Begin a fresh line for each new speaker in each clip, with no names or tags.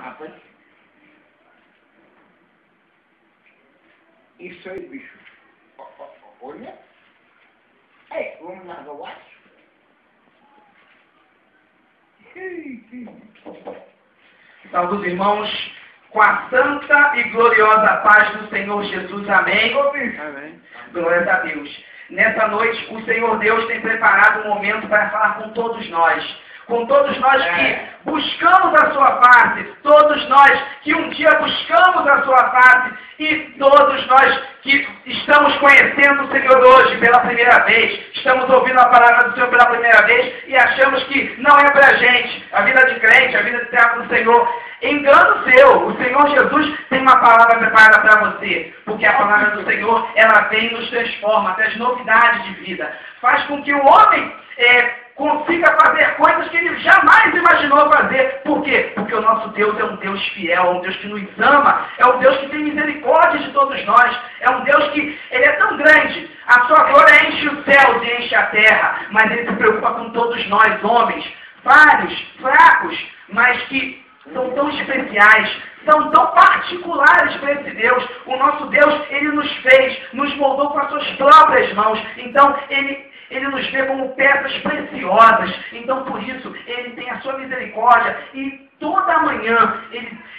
Rapaz, isso aí, bicho. Olha. Ei, vamos lá, eu acho.
Saúde os irmãos com a santa e gloriosa paz do Senhor Jesus. Amém.
Amém.
Glória a Deus. Nessa noite, o Senhor Deus tem preparado um momento para falar com todos nós. Com todos nós que buscamos a sua face, todos nós que um dia buscamos a sua face e todos nós que estamos conhecendo o Senhor hoje pela primeira vez, estamos ouvindo a palavra do Senhor pela primeira vez e achamos que não é para a gente, a vida de crente, a vida de servo do Senhor. Engano seu, o Senhor Jesus tem uma palavra preparada para você, porque a palavra do Senhor, ela vem e nos transforma, traz novidade de vida, faz com que o homem consiga fazer coisas que ele jamais imaginou fazer. Por quê? Porque o nosso Deus é um Deus fiel, é um Deus que nos ama, é um Deus que tem misericórdia de todos nós, é um Deus que ele é tão grande, a sua glória enche os céus e enche a terra, mas ele se preocupa com todos nós, homens, falhos, fracos, mas que são tão especiais, são tão particulares para esse Deus. O nosso Deus, ele nos fez, nos moldou com as suas próprias mãos. Então, ele nos vê como peças preciosas. Então, por isso, ele tem a sua misericórdia. E toda manhã,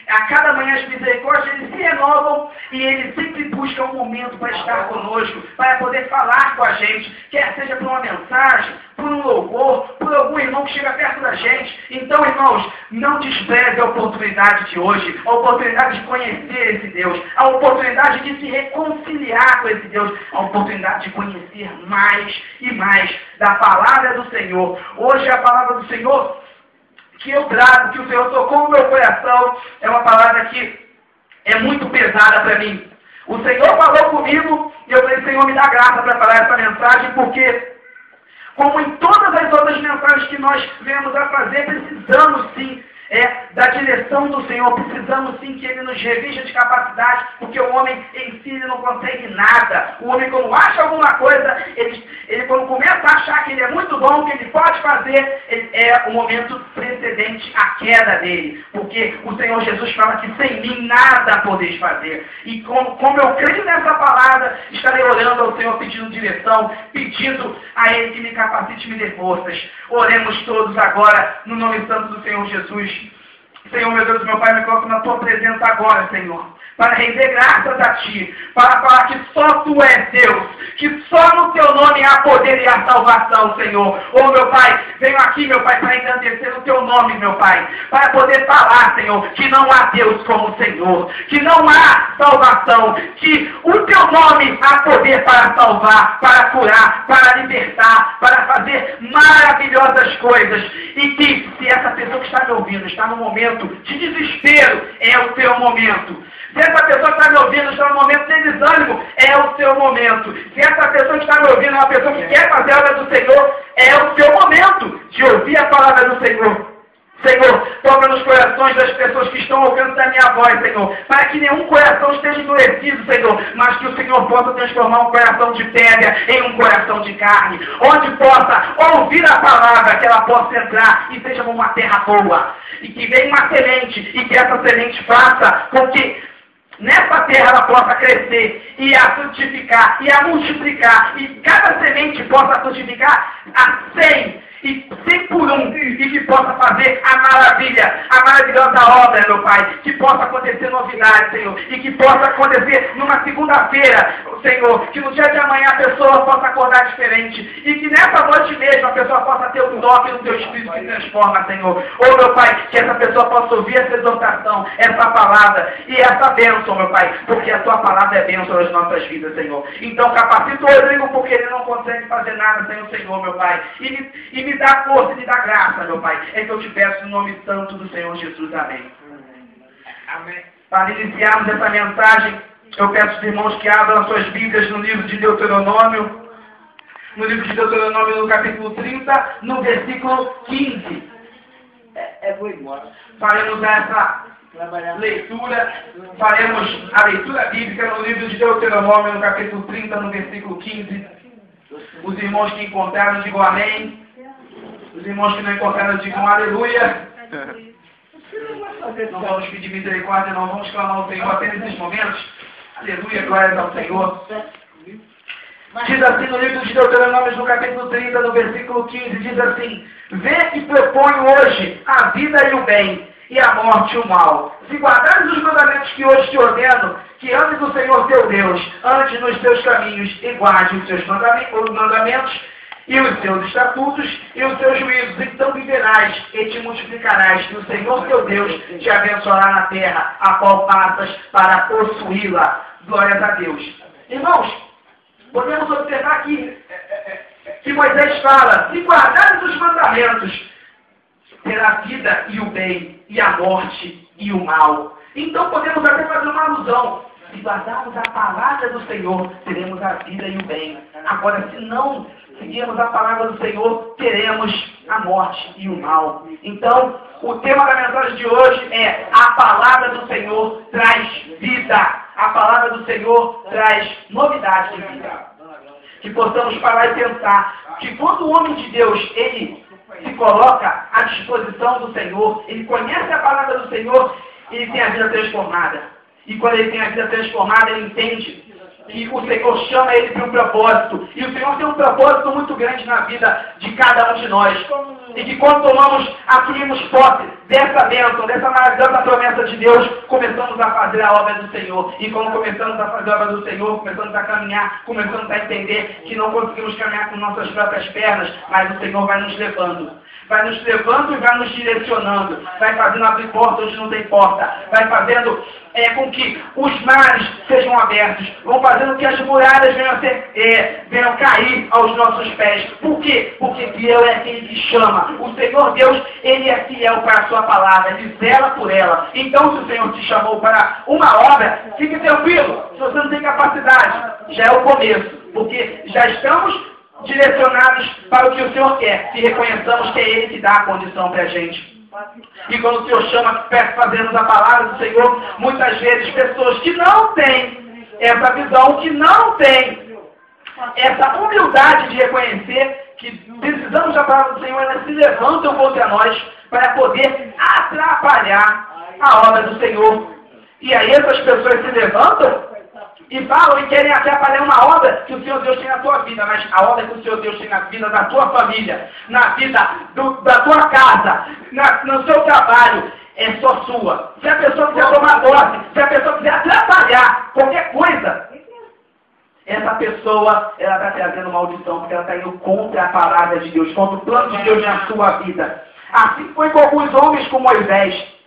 a cada manhã as misericórdias, eles se renovam. E ele sempre busca um momento para estar conosco, para poder falar com a gente. Quer seja por uma mensagem, por um louvor, por algum irmão que chega perto da gente. Então, irmãos, não despreze a oportunidade de hoje, a oportunidade de conhecer esse Deus, a oportunidade de se reconciliar com esse Deus, a oportunidade de conhecer mais e mais da palavra do Senhor. Hoje a palavra do Senhor que eu trago, que o Senhor tocou no meu coração, é uma palavra que é muito pesada para mim. O Senhor falou comigo e eu falei, Senhor, me dá graça para falar essa mensagem, porque como em todas as outras mensagens que nós viemos a fazer, precisamos sim da direção do Senhor, precisamos sim que Ele nos revista de capacidade, porque o homem em si ele não consegue nada. O homem, quando acha alguma coisa, ele quando começa a achar que ele é muito bom, que ele pode fazer, é o momento precedente à queda dele, porque o Senhor Jesus fala que sem mim nada podeis fazer. E como eu creio nessa palavra, estarei orando ao Senhor pedindo direção, pedindo a Ele que me capacite e me dê forças. Oremos todos agora, no nome santo do Senhor Jesus. Senhor, meu Deus, meu Pai, me coloco na Tua presença agora, Senhor, para render graças a Ti, para falar que só Tu és Deus, que só no Teu nome há poder e há salvação, Senhor. Oh, meu Pai, venho aqui, meu Pai, para engrandecer o Teu nome, meu Pai, para poder falar, Senhor, que não há Deus como o Senhor, que não há salvação, que o Teu nome há poder para salvar, para curar, para libertar, para fazer maravilhosas coisas, e que se essa pessoa que está me ouvindo está no momento de desespero, é o Teu momento. Se essa pessoa que está me ouvindo está no momento de desânimo, é o seu momento. Se essa pessoa que está me ouvindo é uma pessoa que quer fazer a obra do Senhor, é o seu momento de ouvir a palavra do Senhor. Senhor, toca nos corações das pessoas que estão ouvindo da minha voz, Senhor, para que nenhum coração esteja endurecido, Senhor, mas que o Senhor possa transformar um coração de pedra em um coração de carne, onde possa ouvir a palavra, que ela possa entrar e seja uma terra boa, e que venha uma semente, e que essa semente faça com que nessa terra ela possa crescer e a frutificar e a multiplicar, e cada semente possa frutificar a 100 e 100 por 1, e que possa fazer a maravilha, a maravilhosa obra, meu Pai, que possa acontecer novidade, Senhor, e que possa acontecer numa segunda-feira, Senhor, que no dia de amanhã a pessoa possa acordar diferente, e que nessa noite mesmo a pessoa possa ter o toque do Teu Espírito que transforma, Senhor. Oh, meu Pai, que essa pessoa possa ouvir essa exortação, essa palavra e essa bênção, meu Pai, porque a Tua palavra é bênção nas nossas vidas, Senhor. Então capacita o Rodrigo, porque ele não consegue fazer nada sem o Senhor, meu Pai, e me dá força e me dá graça, meu Pai. É que eu te peço no nome santo do Senhor Jesus. Amém.
Amém.
Para iniciarmos essa mensagem, eu peço aos irmãos que abram suas Bíblias no livro de Deuteronômio. No livro de Deuteronômio, no capítulo 30, no versículo 15.
Vou embora.
Faremos essa leitura, faremos a leitura bíblica no livro de Deuteronômio, no capítulo 30, no versículo 15. Os irmãos que encontraram, digam amém. Os irmãos que não encontraram digam aleluia.
Você não vai fazer
Não vamos pedir misericórdia, não vamos clamar ao Senhor apenas nesses momentos. Aleluia, glória ao Senhor. Diz assim no livro de Deuteronômio, no capítulo 30, no versículo 15, diz assim: vê que proponho hoje a vida e o bem, e a morte e o mal. Se guardares os mandamentos que hoje te ordeno, que andes o Senhor teu Deus, andes nos teus caminhos, e guarde os seus mandamentos, e os seus estatutos, e os seus juízos, então viverás, e te multiplicarás, e o Senhor teu Deus te abençoará na terra, a qual passas para possuí-la. Glórias a Deus. Irmãos, podemos observar aqui que Moisés fala: se guardares os mandamentos, terá a vida e o bem, e a morte e o mal. Então podemos até fazer uma alusão: se guardarmos a palavra do Senhor, teremos a vida e o bem. Agora, se não seguirmos a palavra do Senhor, teremos a morte e o mal. Então, o tema da mensagem de hoje é: a palavra do Senhor traz vida. A palavra do Senhor traz novidade de vida. Que possamos parar e pensar que quando o homem de Deus, ele se coloca à disposição do Senhor, ele conhece a palavra do Senhor, ele tem a vida transformada. E quando ele tem a vida transformada, ele entende que o Senhor chama ele para um propósito. E o Senhor tem um propósito muito grande na vida de cada um de nós. E que quando adquirimos posse dessa bênção, dessa maravilhosa promessa de Deus, começamos a fazer a obra do Senhor. E quando começamos a fazer a obra do Senhor, começamos a caminhar, começamos a entender que não conseguimos caminhar com nossas próprias pernas, mas o Senhor vai nos levando. Vai nos levando e vai nos direcionando. Vai fazendo abrir porta onde não tem porta. Vai fazendo com que os mares sejam abertos. Vão fazendo que as muralhas venham cair aos nossos pés. Por quê? Porque Deus é aquele que chama. O Senhor Deus, Ele é fiel para a sua palavra. Ele zela por ela. Então, se o Senhor te chamou para uma obra, fique tranquilo. Se você não tem capacidade, já é o começo. Porque já estamos direcionados para o que o Senhor quer, se reconheçamos que é Ele que dá a condição para a gente. E quando o Senhor chama para fazermos a palavra do Senhor, muitas vezes pessoas que não têm essa visão, que não têm essa humildade de reconhecer que precisamos da palavra do Senhor, elas se levantam contra nós para poder atrapalhar a obra do Senhor. E aí essas pessoas se levantam e falam e querem atrapalhar uma obra que o Senhor Deus tem na tua vida, mas a obra que o Senhor Deus tem na vida da tua família, na vida da tua casa, no seu trabalho, é só sua. Se a pessoa quiser tomar posse, se a pessoa quiser atrapalhar qualquer coisa, essa pessoa, ela está trazendo maldição, porque ela está indo contra a palavra de Deus, contra o plano de Deus na sua vida. Assim foi com alguns homens como Moisés.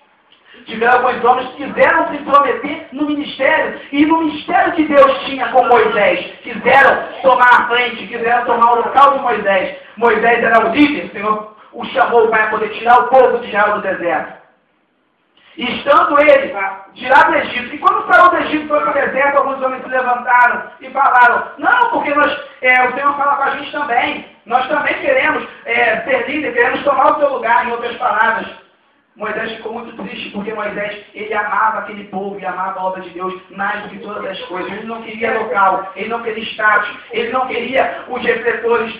Tiveram alguns homens que quiseram se intrometer no ministério, e no ministério que Deus tinha com Moisés, quiseram tomar a frente, quiseram tomar o local de Moisés. Moisés era o líder, o Senhor o chamou para poder tirar o povo de Israel do deserto. E estando ele de lá do Egito, e quando saiu do Egito foi para o deserto, alguns homens se levantaram e falaram: não, porque o Senhor fala com a gente também, nós também queremos ser líder, queremos tomar o seu lugar, em outras palavras. Moisés ficou muito triste, porque Moisés, ele amava aquele povo e amava a obra de Deus mais do que todas as coisas. Ele não queria local, ele não queria status, ele não queria os refletores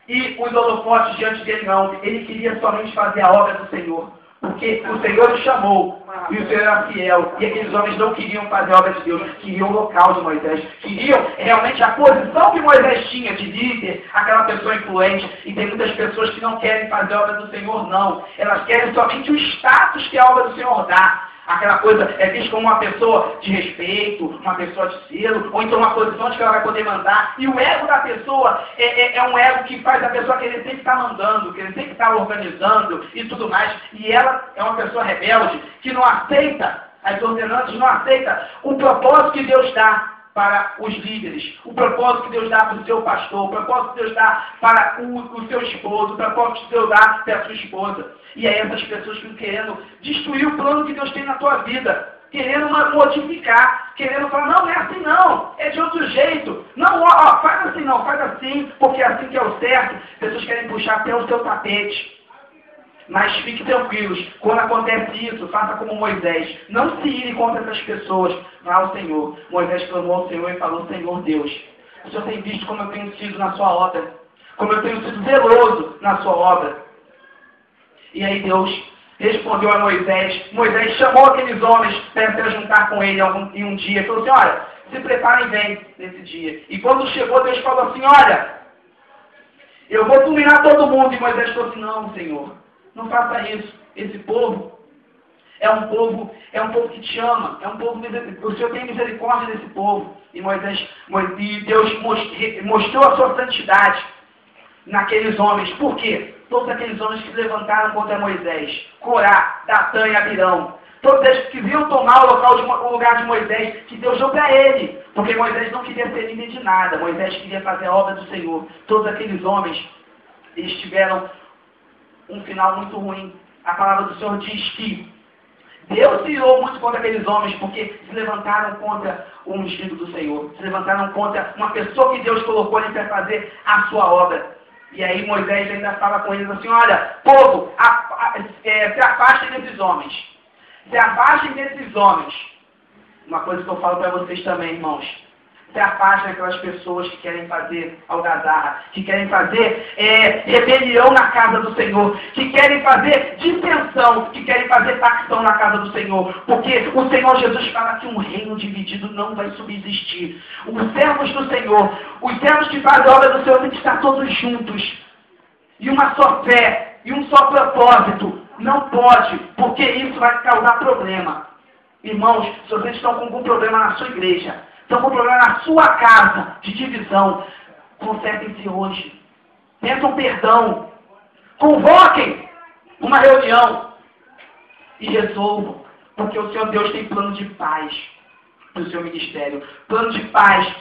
e os holofotes diante dele, não. Ele queria somente fazer a obra do Senhor. Porque o Senhor o chamou, e o Senhor era fiel, e aqueles homens não queriam fazer a obra de Deus, queriam o local de Moisés, queriam realmente a posição que Moisés tinha de líder, aquela pessoa influente. E tem muitas pessoas que não querem fazer a obra do Senhor, não. Elas querem somente o status que a obra do Senhor dá. Aquela coisa é vista como uma pessoa de respeito, uma pessoa de selo, ou então uma posição de que ela vai poder mandar. E o ego da pessoa é um ego que faz a pessoa querer sempre estar mandando, querer sempre estar organizando e tudo mais. E ela é uma pessoa rebelde que não aceita as ordenanças, não aceita o propósito que Deus dá para os líderes, o propósito que Deus dá para o seu pastor, o propósito que Deus dá para o seu esposo, o propósito que Deus dá para a sua esposa. E aí essas pessoas ficam querendo destruir o plano que Deus tem na tua vida, querendo modificar, querendo falar: não, não é assim não, é de outro jeito. Não, faz assim não, faz assim, porque é assim que é o certo. Pessoas querem puxar até o seu tapete. Mas fique tranquilos, quando acontece isso, faça como Moisés. Não se ire contra essas pessoas. Vá ao Senhor. Moisés clamou ao Senhor e falou: Senhor Deus, o Senhor tem visto como eu tenho sido na sua obra, como eu tenho sido zeloso na sua obra. E aí Deus respondeu a Moisés. Moisés chamou aqueles homens para se juntar com ele em um dia. Falou assim, olha, se preparem bem nesse dia. E quando chegou, Deus falou assim, olha, eu vou dominar todo mundo. E Moisés falou assim, não, Senhor, não faça isso. Esse povo é um povo que te ama. É um povo, o Senhor tem misericórdia desse povo. E Deus mostrou a sua santidade naqueles homens. Por quê? Todos aqueles homens que se levantaram contra Moisés, Corá, Datã e Abirão, todos eles que queriam tomar o lugar de Moisés, que Deus deu para ele, porque Moisés não queria ser líder de nada, Moisés queria fazer a obra do Senhor. Todos aqueles homens, eles tiveram um final muito ruim. A palavra do Senhor diz que Deus se irou muito contra aqueles homens, porque se levantaram contra o ungido do Senhor, se levantaram contra uma pessoa que Deus colocou ali para fazer a sua obra. E aí Moisés ainda fala com eles assim, olha, povo, se afastem desses homens. Se afastem desses homens. Uma coisa que eu falo para vocês também, irmãos. Se afastem daquelas pessoas que querem fazer algazarra, que querem fazer rebelião na casa do Senhor, que querem fazer dissensão, que querem fazer facção na casa do Senhor. Porque o Senhor Jesus fala que um reino dividido não vai subsistir. Os servos do Senhor, os servos que fazem a obra do Senhor, têm que estar todos juntos. E uma só fé, e um só propósito. Não pode, porque isso vai causar problema. Irmãos, se vocês estão com algum problema na sua igreja, estão com problema na sua casa de divisão, consertem-se hoje. Peçam perdão. Convoquem uma reunião e resolvam. Porque o Senhor Deus tem plano de paz para o seu ministério. Plano de paz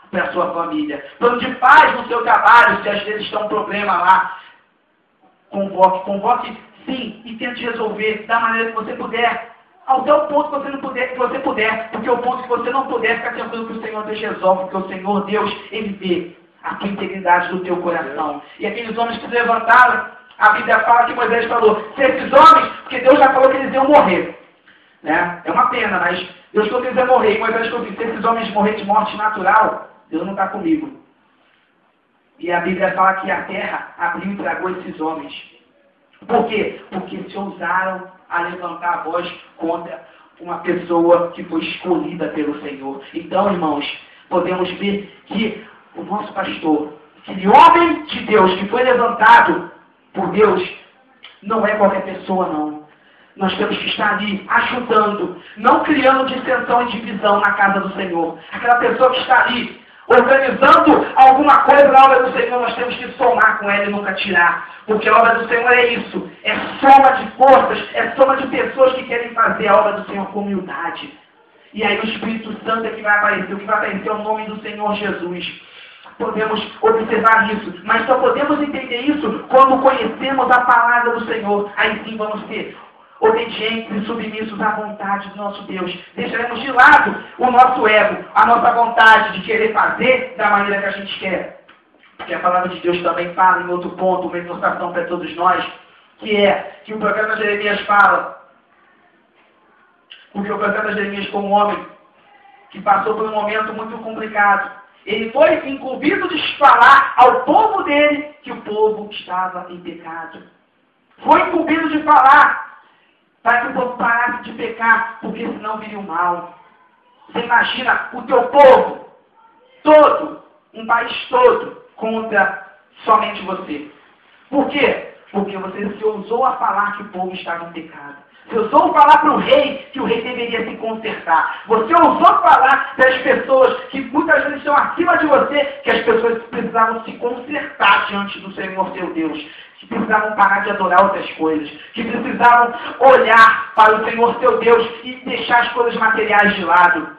para a sua família. Plano de paz no seu trabalho, se às vezes está um problema lá. Convoque sim e tente resolver da maneira que você puder. Até o ponto que você puder, porque o ponto que você não puder, fica tranquilo que o Senhor Deus resolve, porque o Senhor Deus, Ele vê a tua integridade do teu coração. E aqueles homens que se levantaram, a Bíblia fala que Moisés falou, se esses homens, porque Deus já falou que eles iam morrer. Né? É uma pena, mas Deus falou que eles iam morrer. E Moisés falou assim, se esses homens morrerem de morte natural, Deus não está comigo. E a Bíblia fala que a terra abriu e tragou esses homens. Por quê? Porque se ousaram a levantar a voz contra uma pessoa que foi escolhida pelo Senhor. Então, irmãos, podemos ver que o nosso pastor, aquele homem de Deus que foi levantado por Deus, não é qualquer pessoa, não. Nós temos que estar ali ajudando, não criando dissensão e divisão na casa do Senhor. Aquela pessoa que está ali organizando alguma coisa na obra do Senhor, nós temos que somar com ela e nunca tirar. Porque a obra do Senhor é isso. É soma de forças, é soma de pessoas que querem fazer a obra do Senhor com humildade. E aí o Espírito Santo é que vai aparecer. O que vai aparecer é o nome do Senhor Jesus. Podemos observar isso. Mas só podemos entender isso quando conhecemos a palavra do Senhor. Aí sim vamos ser obedientes e submissos à vontade do nosso Deus. Deixaremos de lado o nosso ego, a nossa vontade de querer fazer da maneira que a gente quer. Porque a palavra de Deus também fala em outro ponto, uma exortação para todos nós, que é que o profeta Jeremias fala, porque o profeta Jeremias foi um homem que passou por um momento muito complicado. Ele foi incumbido de falar ao povo dele que o povo estava em pecado. Foi incumbido de falar para que o povo parasse de pecar, porque senão viria o mal. Você imagina o teu povo todo, um país todo, contra somente você. Por quê? Porque você se ousou a falar que o povo estava em pecado. Você ousou falar para o rei que o rei deveria se consertar. Você ousou falar para as pessoas que muitas vezes estão acima de você, que as pessoas precisavam se consertar diante do Senhor seu Deus. Que precisavam parar de adorar outras coisas. Que precisavam olhar para o Senhor seu Deus e deixar as coisas materiais de lado.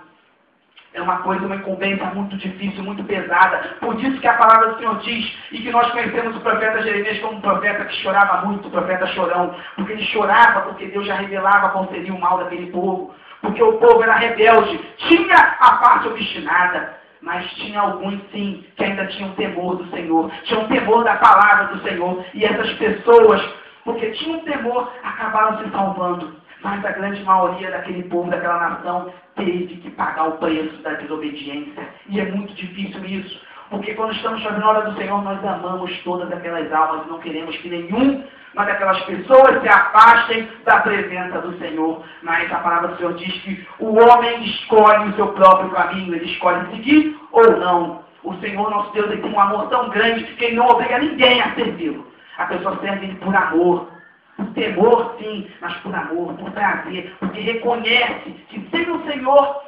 É uma incumbência muito difícil, muito pesada. Por isso que a palavra do Senhor diz, e que nós conhecemos o profeta Jeremias como um profeta que chorava muito, o profeta chorão. Porque ele chorava porque Deus já revelava qual seria o mal daquele povo. Porque o povo era rebelde, tinha a parte obstinada, mas tinha alguns sim, que ainda tinham temor do Senhor, tinham temor da palavra do Senhor. E essas pessoas, porque tinham temor, acabaram se salvando. Mas a grande maioria daquele povo, daquela nação, teve que pagar o preço da desobediência. E é muito difícil isso. Porque quando estamos fazendo a obra do Senhor, nós amamos todas aquelas almas e não queremos que nenhuma daquelas pessoas se afastem da presença do Senhor. Mas a palavra do Senhor diz que o homem escolhe o seu próprio caminho, ele escolhe seguir ou não. O Senhor, nosso Deus, ele tem um amor tão grande que ele não obriga ninguém a servi-lo. A pessoa serve ele por amor. Por temor, sim, mas por amor, por prazer, porque reconhece que sem o Senhor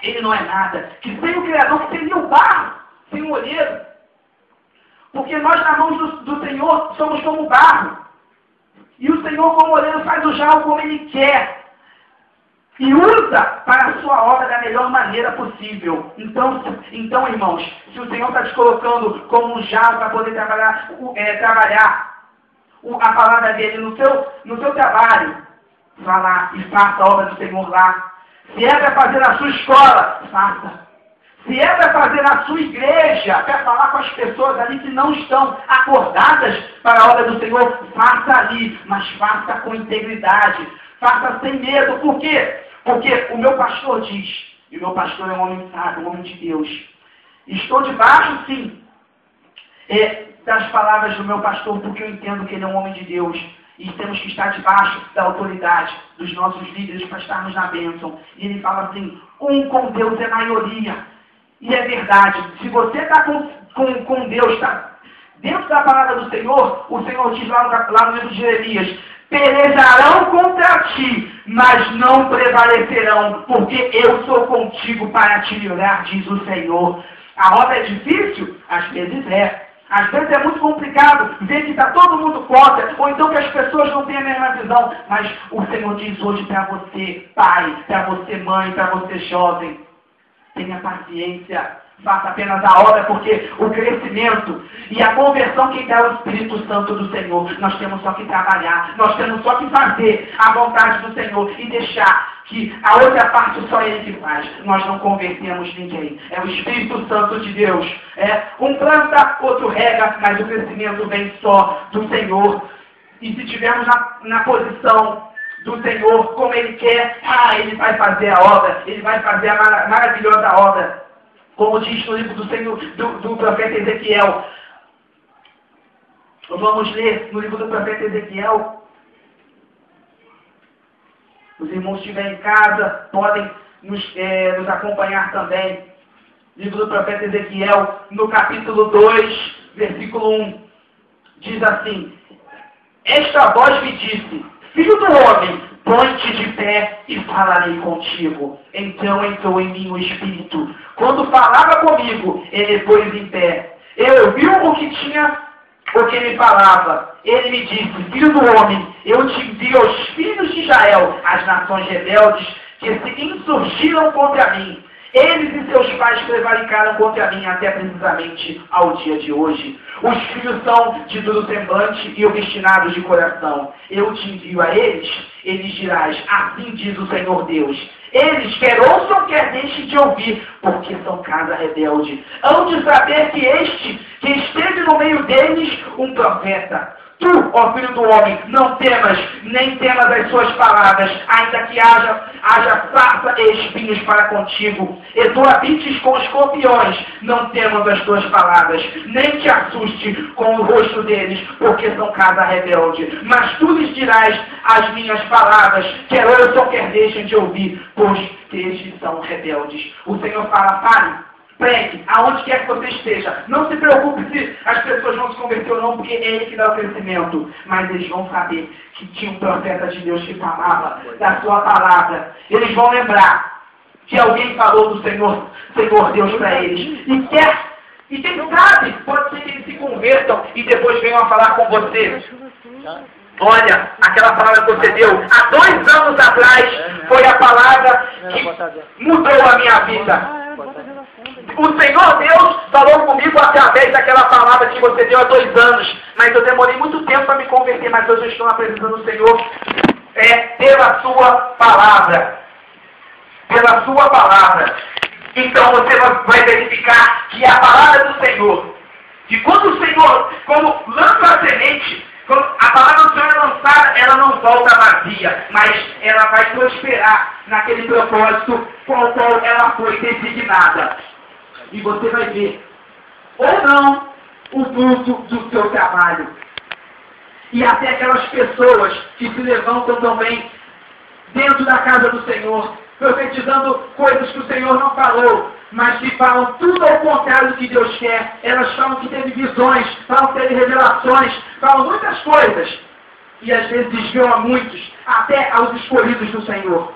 ele não é nada, que sem o Criador, que seria o barro, sem o olheiro. Porque nós, na mão do Senhor, somos como barro. E o Senhor, como olheiro, faz o jarro como Ele quer. E usa para a sua obra da melhor maneira possível. Então, irmãos, se o Senhor está te colocando como um jarro para poder trabalhar a palavra dele no seu trabalho, vá lá e faça a obra do Senhor lá. Se é para fazer na sua escola, faça. Se é para fazer na sua igreja, para falar com as pessoas ali que não estão acordadas para a obra do Senhor, faça ali, mas faça com integridade, faça sem medo. Por quê? Porque o meu pastor diz, e o meu pastor é um homem sábio, um homem de Deus. Estou debaixo, sim, das palavras do meu pastor, porque eu entendo que ele é um homem de Deus. E temos que estar debaixo da autoridade dos nossos líderes para estarmos na bênção. E ele fala assim, com Deus é maioria. E é verdade. Se você está com Deus, está dentro da palavra do Senhor, o Senhor diz lá no livro de Jeremias, pelejarão contra ti, mas não prevalecerão, porque eu sou contigo para te livrar, diz o Senhor. A obra é difícil? Às vezes é. Às vezes é muito complicado ver que está todo mundo contra, ou então que as pessoas não têm a mesma visão. Mas o Senhor diz hoje para você, pai, para você, mãe, para você, jovem, tenha paciência, faça apenas a obra, porque o crescimento e a conversão quem dá é o Espírito Santo do Senhor. Nós temos só que trabalhar, nós temos só que fazer a vontade do Senhor e deixar que a outra parte só Ele que faz. Nós não convencemos ninguém. É o Espírito Santo de Deus. Um planta, outro rega, mas o crescimento vem só do Senhor. E se estivermos na posição do Senhor, como Ele quer, Ele vai fazer a obra, Ele vai fazer a maravilhosa obra. Como diz no livro do profeta Ezequiel. Vamos ler no livro do profeta Ezequiel. Os irmãos que estiverem em casa podem nos acompanhar também. Livro do profeta Ezequiel, no capítulo 2, versículo 1. Diz assim, esta voz me disse, filho do homem, põe-te de pé e falarei contigo. Então entrou em mim o Espírito. Quando falava comigo, ele pôs em pé. Eu ouviu o que me falava. Ele me disse, filho do homem, eu te envio aos filhos de Israel, as nações rebeldes, que se insurgiram contra mim. Eles e seus pais prevaricaram contra mim até precisamente ao dia de hoje. Os filhos são de duro semblante e obstinados de coração. Eu te envio a eles, eles dirás, assim diz o Senhor Deus. Eles, quer ouçam, quer deixem de ouvir, porque são casa rebelde. Hão de saber que esteve no meio deles um profeta. Tu, ó filho do homem, não temas, nem temas as suas palavras, ainda que haja sarça e espinhos para contigo, e tu habites com escorpiões, não temas as tuas palavras, nem te assuste com o rosto deles, porque são casa rebelde. Mas tu lhes dirás as minhas palavras, quer ouçam, quer deixem de ouvir, pois estes são rebeldes. O Senhor fala, pare. Pregue, aonde quer que você esteja. Não se preocupe se as pessoas vão se converter ou não, porque é Ele que dá o crescimento. Mas eles vão saber que tinha um profeta de Deus que falava da sua palavra. Eles vão lembrar que alguém falou do Senhor Deus para eles. E quem sabe, pode ser que eles se convertam e depois venham a falar com você. Olha, aquela palavra que você deu há 2 anos atrás foi a palavra que mudou a minha vida. O Senhor Deus falou comigo através daquela palavra que você deu há 2 anos. Mas eu demorei muito tempo para me converter, mas hoje eu estou na presença do Senhor. Pela sua palavra. Pela sua palavra. Então você vai verificar que a palavra do Senhor, que quando lança a semente, quando a palavra do Senhor é lançada, ela não volta vazia, mas ela vai prosperar naquele propósito com o qual ela foi designada. E você vai ver ou não o fruto do seu trabalho. E até aquelas pessoas que se levantam também dentro da casa do Senhor, profetizando coisas que o Senhor não falou, mas que falam tudo ao contrário do que Deus quer. Elas falam que teve visões, falam que teve revelações, falam muitas coisas. E às vezes desviam a muitos, até aos escolhidos do Senhor.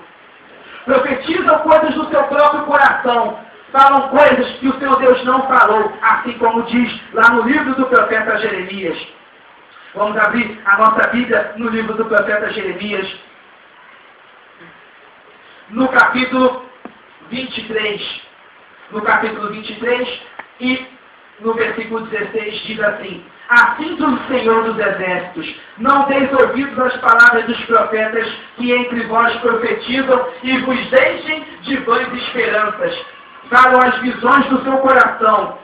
Profetizam coisas do seu próprio coração, falam coisas que o seu Deus não falou, assim como diz lá no livro do profeta Jeremias. Vamos abrir a nossa Bíblia no livro do profeta Jeremias, no capítulo 23. No capítulo 23 e no versículo 16 diz assim: assim diz o Senhor dos Exércitos, não deis ouvidos às palavras dos profetas que entre vós profetizam e vos deixem de vãs esperanças. Falam as visões do seu coração,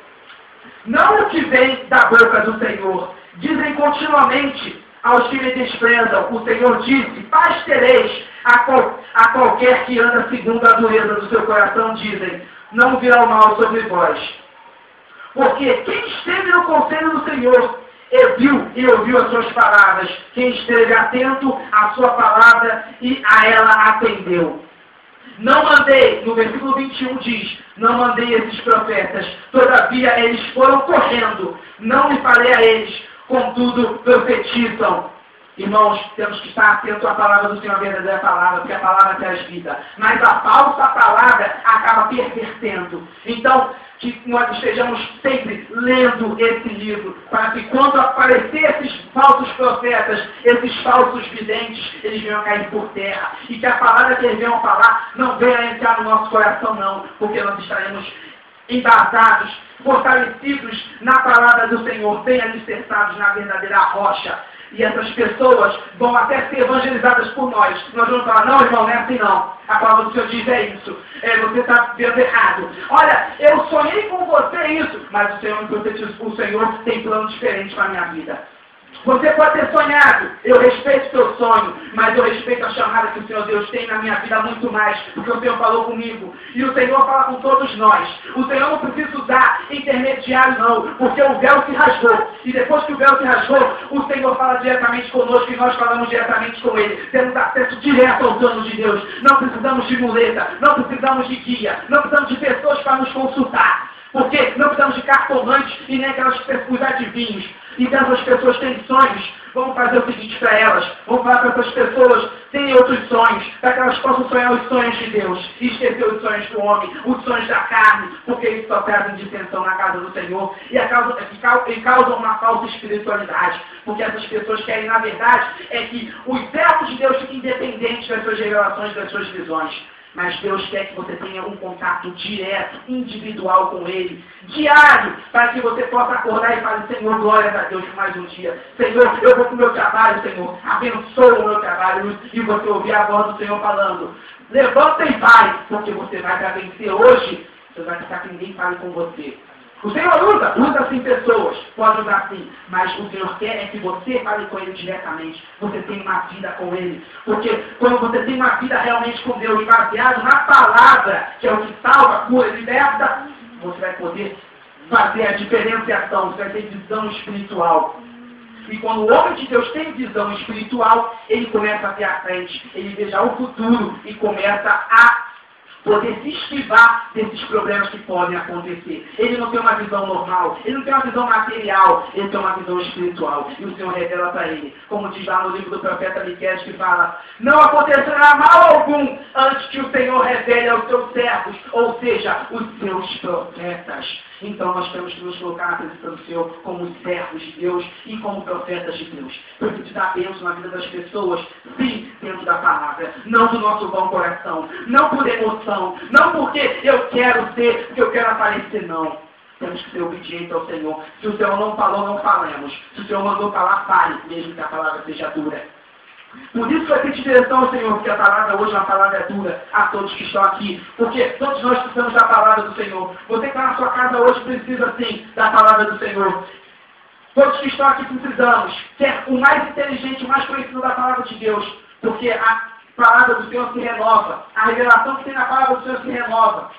não o que vem da boca do Senhor. Dizem continuamente aos que me desprezam, o Senhor disse, paz tereis. A qualquer que anda segundo a dureza do seu coração, dizem, não virá o mal sobre vós. Porque quem esteve no conselho do Senhor, viu e ouviu as suas palavras. Quem esteve atento à sua palavra e a ela atendeu. Não mandei, no versículo 21 diz, não mandei esses profetas, todavia eles foram correndo, não lhe falei a eles, contudo profetizam. Irmãos, temos que estar atentos à palavra do Senhor, a verdadeira palavra, porque a palavra traz vida. Mas a falsa palavra acaba pervertendo. Então, que nós estejamos sempre lendo esse livro, para que quando aparecer esses falsos profetas, esses falsos videntes, eles venham cair por terra. E que a palavra que eles venham falar não venha entrar no nosso coração, não, porque nós estaremos embasados, fortalecidos na palavra do Senhor, bem alicerçados na verdadeira rocha. E essas pessoas vão até ser evangelizadas por nós. Nós vamos falar, não, irmão, não é assim não. A palavra do Senhor diz é isso. Você está vendo errado. Olha, eu sonhei com você isso. Mas o Senhor tem plano diferente para a minha vida. Você pode ter sonhado, eu respeito o seu sonho, mas eu respeito a chamada que o Senhor Deus tem na minha vida muito mais, porque o Senhor falou comigo. E o Senhor fala com todos nós. O Senhor não precisa usar intermediário não, porque o véu se rasgou. E depois que o véu se rasgou, o Senhor fala diretamente conosco e nós falamos diretamente com Ele. Temos acesso direto ao trono de Deus. Não precisamos de muleta, não precisamos de guia, não precisamos de pessoas para nos consultar. Porque não precisamos de cartomantes e nem aquelas os adivinhos. Então essas pessoas têm sonhos. Vamos fazer o seguinte para elas. Vamos falar para essas pessoas têm outros sonhos. Para que elas possam sonhar os sonhos de Deus. E esquecer os sonhos do homem. Os sonhos da carne. Porque isso só trazem dissensão na casa do Senhor. E causam uma falsa espiritualidade. Porque essas pessoas querem, na verdade, é que os servos de Deus fiquem independentes das suas revelações, das suas visões. Mas Deus quer que você tenha um contato direto, individual com Ele, diário, para que você possa acordar e falar, Senhor, glória a Deus por mais um dia. Senhor, eu vou para o meu trabalho, Senhor, abençoa o meu trabalho. E você ouvir a voz do Senhor falando, levanta e vai, porque você vai vencer hoje. Você vai ficar que ninguém fale com você. O Senhor usa sim pessoas, pode usar sim, mas o Senhor quer é que você fale com Ele diretamente, você tenha uma vida com Ele, porque quando você tem uma vida realmente com Deus, baseado na palavra, que é o que salva, cura, liberta, você vai poder fazer a diferenciação, você vai ter visão espiritual. E quando o homem de Deus tem visão espiritual, ele começa a ver à frente, ele vê já o futuro e começa a poder se esquivar desses problemas que podem acontecer. Ele não tem uma visão normal, ele não tem uma visão material, ele tem uma visão espiritual. E o Senhor revela para ele, como diz lá no livro do profeta Miqueias, que fala, não acontecerá mal algum antes que o Senhor revele aos seus servos, ou seja, os seus profetas. Então nós temos que nos colocar na presença do Senhor como servos de Deus e como profetas de Deus. Profetizar bênção na vida das pessoas, sim, dentro da palavra, não do nosso bom coração, não por emoção, não porque eu quero ser, porque eu quero aparecer, não. Temos que ser obedientes ao Senhor. Se o Senhor não falou, não falemos. Se o Senhor mandou falar, fale, mesmo que a palavra seja dura. Por isso vai pedir direção ao Senhor, porque a palavra hoje é uma palavra dura a todos que estão aqui. Porque todos nós precisamos da palavra do Senhor. Você que está na sua casa hoje precisa sim da palavra do Senhor. Todos que estão aqui precisamos ser o mais inteligente, o mais conhecido da palavra de Deus. Porque a palavra do Senhor se renova. A revelação que tem na palavra do Senhor se renova.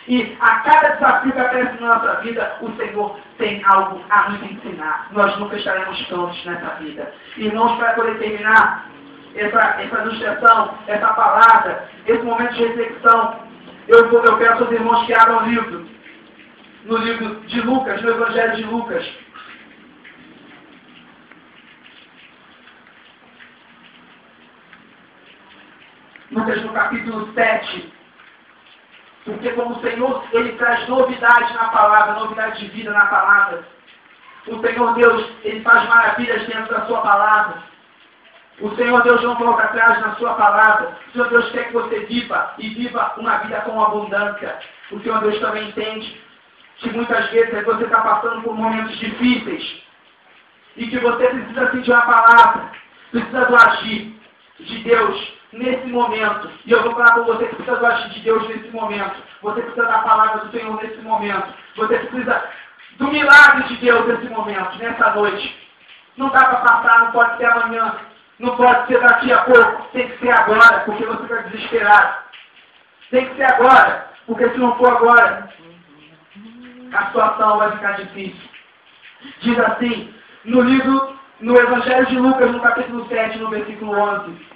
E a cada desafio que aparece na nossa vida, o Senhor tem algo a nos ensinar. Nós nunca estaremos prontos nessa vida. Irmãos, para poder terminar essa ilustração, essa palavra, esse momento de reflexão, eu peço aos irmãos que abram o livro. No livro de Lucas, no Evangelho de Lucas. Lucas no capítulo 7. Porque como o Senhor, Ele traz novidade na palavra, novidade de vida na palavra. O Senhor Deus, Ele faz maravilhas dentro da sua palavra. O Senhor Deus não volta atrás na sua palavra. O Senhor Deus quer que você viva e viva uma vida com abundância. O Senhor Deus também entende que muitas vezes você está passando por momentos difíceis e que você precisa sentir uma palavra, precisa do agir de Deus nesse momento. E eu vou falar com você que precisa do agir de Deus nesse momento. Você precisa da palavra do Senhor nesse momento. Você precisa do milagre de Deus nesse momento, nessa noite. Não dá para passar, não pode ser amanhã, não pode ser daqui a pouco. Tem que ser agora, porque você está desesperado. Tem que ser agora, porque se não for agora, a situação vai ficar difícil. Diz assim, no Evangelho de Lucas, no capítulo 7, no versículo 11.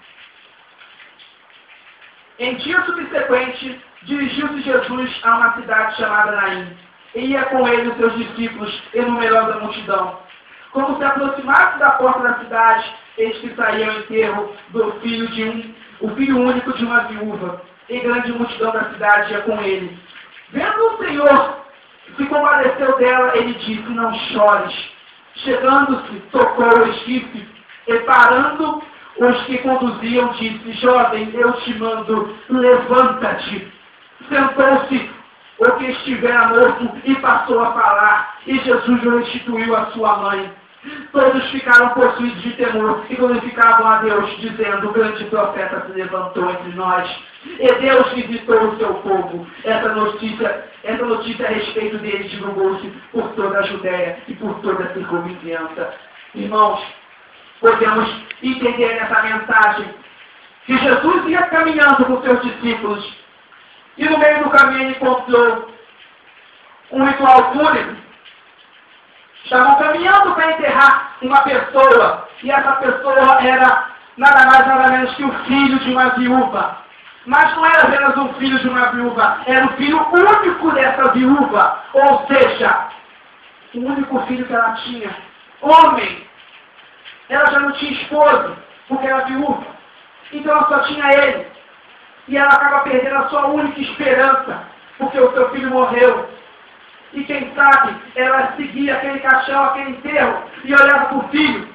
Em dia subsequente, dirigiu-se Jesus a uma cidade chamada Naim, e ia com ele os seus discípulos e numerosa multidão. Como se aproximasse da porta da cidade, eis que saía ao enterro do o filho único de uma viúva, e grande multidão da cidade ia com ele. Vendo o Senhor, se compadeceu dela, ele disse, não chores. Chegando-se, tocou o esquife, e parando os que conduziam, disse, jovem, eu te mando, levanta-te. Sentou-se o que estivera morto e passou a falar, e Jesus o restituiu à sua mãe. Todos ficaram possuídos de temor e glorificavam a Deus, dizendo, o grande profeta se levantou entre nós, e Deus visitou o seu povo. Essa notícia a respeito dele divulgou-se por toda a Judéia e por toda a circunvizinhança. Irmãos, podemos entender nessa mensagem que Jesus ia caminhando com seus discípulos, e no meio do caminho ele encontrou um ritual fúnebre. Estavam caminhando para enterrar uma pessoa, e essa pessoa era nada mais nada menos que o filho de uma viúva. Mas não era apenas um filho de uma viúva, era o filho único dessa viúva, ou seja, o único filho que ela tinha, homem. Ela já não tinha esposo, porque era viúva, então ela só tinha ele. E ela acaba perdendo a sua única esperança, porque o seu filho morreu. E quem sabe, ela seguia aquele caixão, aquele enterro, e olhava para o filho.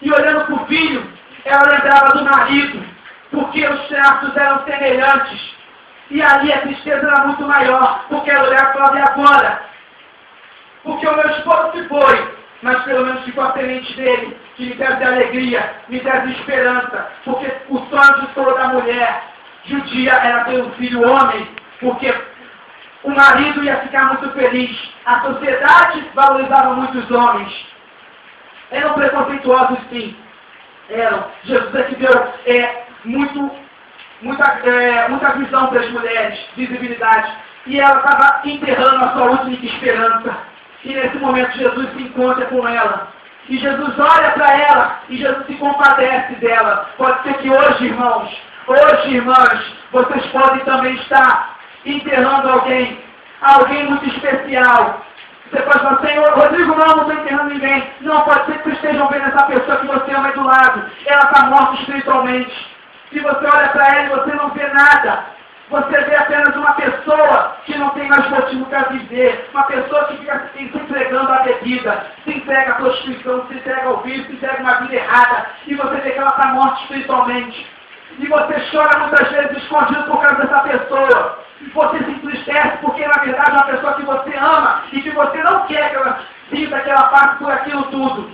E olhando para o filho, ela lembrava do marido, porque os traços eram semelhantes. E ali a tristeza era muito maior, porque ela olhava e falava, e agora? Porque o meu esposo se foi, mas pelo menos ficou a semente dele, que me traz alegria, me traz esperança, porque o sonho de toda mulher judia era ter um filho homem, porque o marido ia ficar muito feliz. A sociedade valorizava muito os homens. Eram preconceituosos, sim. Eram. Jesus é que deu muita visão para as mulheres, visibilidade. E ela estava enterrando a sua única esperança. E nesse momento Jesus se encontra com ela. E Jesus olha para ela e Jesus se compadece dela. Pode ser que hoje, irmãos, irmãs, vocês podem também estar enterrando alguém muito especial. Você pode falar, Senhor, Rodrigo, não estou enterrando ninguém. Não, pode ser que vocês estejam vendo essa pessoa que você ama aí do lado. Ela está morta espiritualmente. Se você olha para ela e você não vê nada, você vê apenas uma pessoa que não tem mais motivo para viver. Uma pessoa que fica se entregando à bebida, se entrega à prostituição, se entrega ao vício, se entrega a uma vida errada. E você vê que ela está morta espiritualmente. E você chora muitas vezes escondido por causa dessa pessoa. Você se entristece porque na verdade é uma pessoa que você ama e que você não quer que ela sinta que ela passe por aquilo tudo.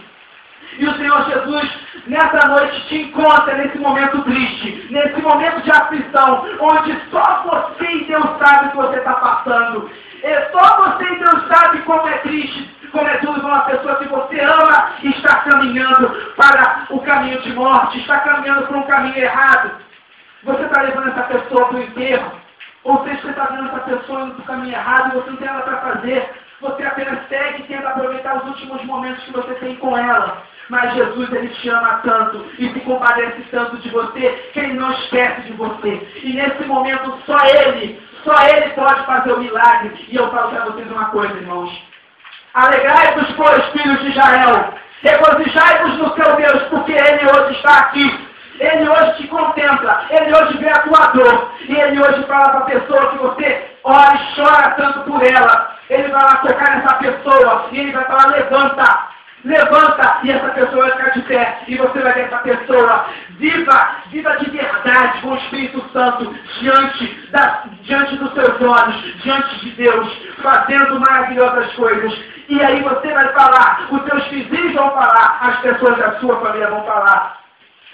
E o Senhor Jesus, nessa noite, te encontra nesse momento triste, nesse momento de aflição, onde só você e Deus sabe o que você está passando. Só você e Deus sabe como é triste, como é duro uma pessoa que você ama e está caminhando para o caminho de morte, está caminhando para um caminho errado. Você está levando essa pessoa para o enterro. Ou seja, você está vendo essa pessoa indo para o caminho errado e você não tem nada para fazer. Você apenas segue e tenta aproveitar os últimos momentos que você tem com ela. Mas Jesus, Ele te ama tanto e se compadece tanto de você que Ele não esquece de você. E nesse momento só Ele pode fazer o milagre. E eu falo para vocês uma coisa, irmãos. Alegrai-vos, pois, filhos de Israel. Regozijai-vos no seu Deus, porque Ele hoje está aqui. Ele hoje te contempla, Ele hoje vê a tua dor, e Ele hoje fala para a pessoa que você ora e chora tanto por ela. Ele vai lá tocar nessa pessoa, e Ele vai falar, levanta, levanta, e essa pessoa vai ficar de pé, e você vai ver essa pessoa viva de verdade com o Espírito Santo, diante dos seus olhos, diante de Deus, fazendo maravilhosas coisas. E aí você vai falar, os seus vizinhos vão falar, as pessoas da sua família vão falar.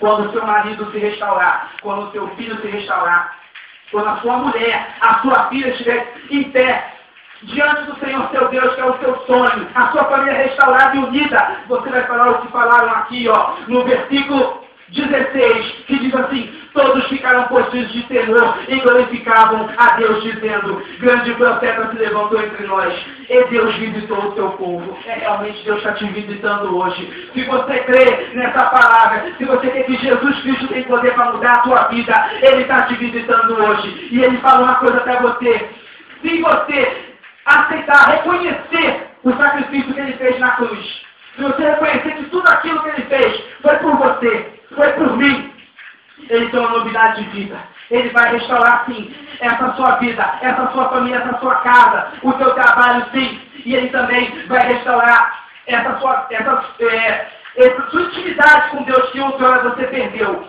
Quando o seu marido se restaurar, quando o seu filho se restaurar, quando a sua mulher, a sua filha estiver em pé, diante do Senhor seu Deus, que é o seu sonho, a sua família restaurada e unida, você vai falar o que falaram aqui, no versículo 16, que diz assim, todos ficaram possuídos de temor e glorificavam a Deus, dizendo, grande profeta se levantou entre nós, e Deus visitou o seu povo. Realmente Deus está te visitando hoje. Se você crê nessa palavra, se você quer que Jesus Cristo tem poder para mudar a tua vida, Ele está te visitando hoje. E Ele fala uma coisa para você, se você aceitar, reconhecer o sacrifício que Ele fez na cruz, se você reconhecer que tudo aquilo que Ele fez foi por você, foi por mim, Ele tem uma novidade de vida. Ele vai restaurar, sim, essa sua vida, essa sua família, essa sua casa, o seu trabalho, sim. E Ele também vai restaurar essa sua intimidade com Deus que outrora você perdeu.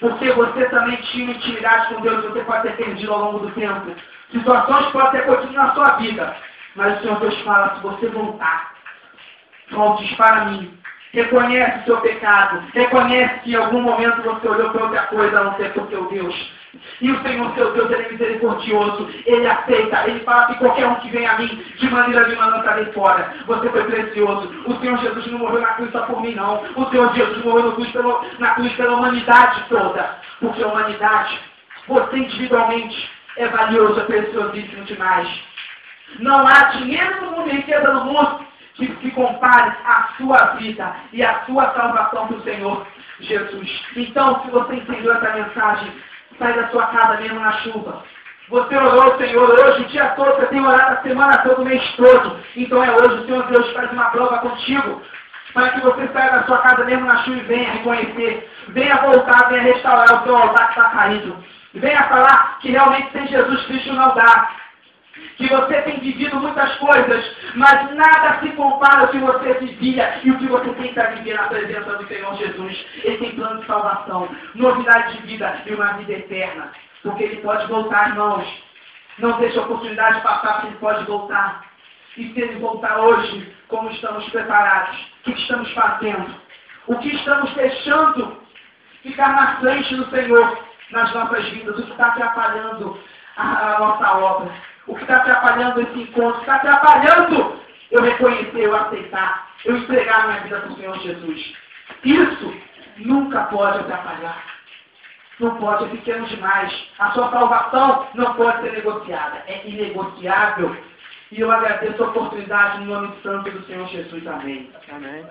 Porque você também tinha uma intimidade com Deus, você pode ter perdido ao longo do tempo. Situações podem ter acontecido na sua vida. Mas o Senhor Deus fala, se você voltar, volte para mim. Reconhece o seu pecado. Reconhece que em algum momento você olhou para outra coisa a não ser para o seu Deus. E o Senhor, seu Deus, Ele é misericordioso. Ele aceita. Ele fala que qualquer um que vem a mim, de maneira nenhuma lançarei fora. Você foi precioso. O Senhor Jesus não morreu na cruz só por mim, não. O Senhor Jesus morreu na cruz pela humanidade toda. Porque a humanidade, você individualmente, é valioso, é preciosíssimo demais. Não há dinheiro no mundo e riqueza no mundo que se compare à sua vida e à sua salvação do Senhor Jesus. Então, se você entendeu essa mensagem, sai da sua casa mesmo na chuva. Você orou, Senhor, hoje o dia todo, você tem orado a semana toda, o mês todo. Então é hoje, o Senhor Deus faz uma prova contigo, para que você saia da sua casa mesmo na chuva e venha reconhecer, venha voltar, venha restaurar o seu altar que está caído. Venha falar que realmente sem Jesus Cristo não dá. Que você tem vivido muitas coisas, mas nada se compara ao que você vivia e o que você tenta viver na presença do Senhor Jesus. Ele tem plano de salvação, novidade de vida e uma vida eterna. Porque Ele pode voltar, irmãos. Não deixe a oportunidade de passar, porque Ele pode voltar. E se Ele voltar hoje, como estamos preparados? O que estamos fazendo? O que estamos deixando ficar na frente do Senhor nas nossas vidas? O que está atrapalhando a nossa obra? O que está atrapalhando esse encontro? Está atrapalhando eu reconhecer, eu aceitar, eu entregar minha vida para o Senhor Jesus. Isso nunca pode atrapalhar. Não pode, é pequeno demais. A sua salvação não pode ser negociada. É inegociável. E eu agradeço a oportunidade no nome santo do Senhor Jesus. Amém.
Amém.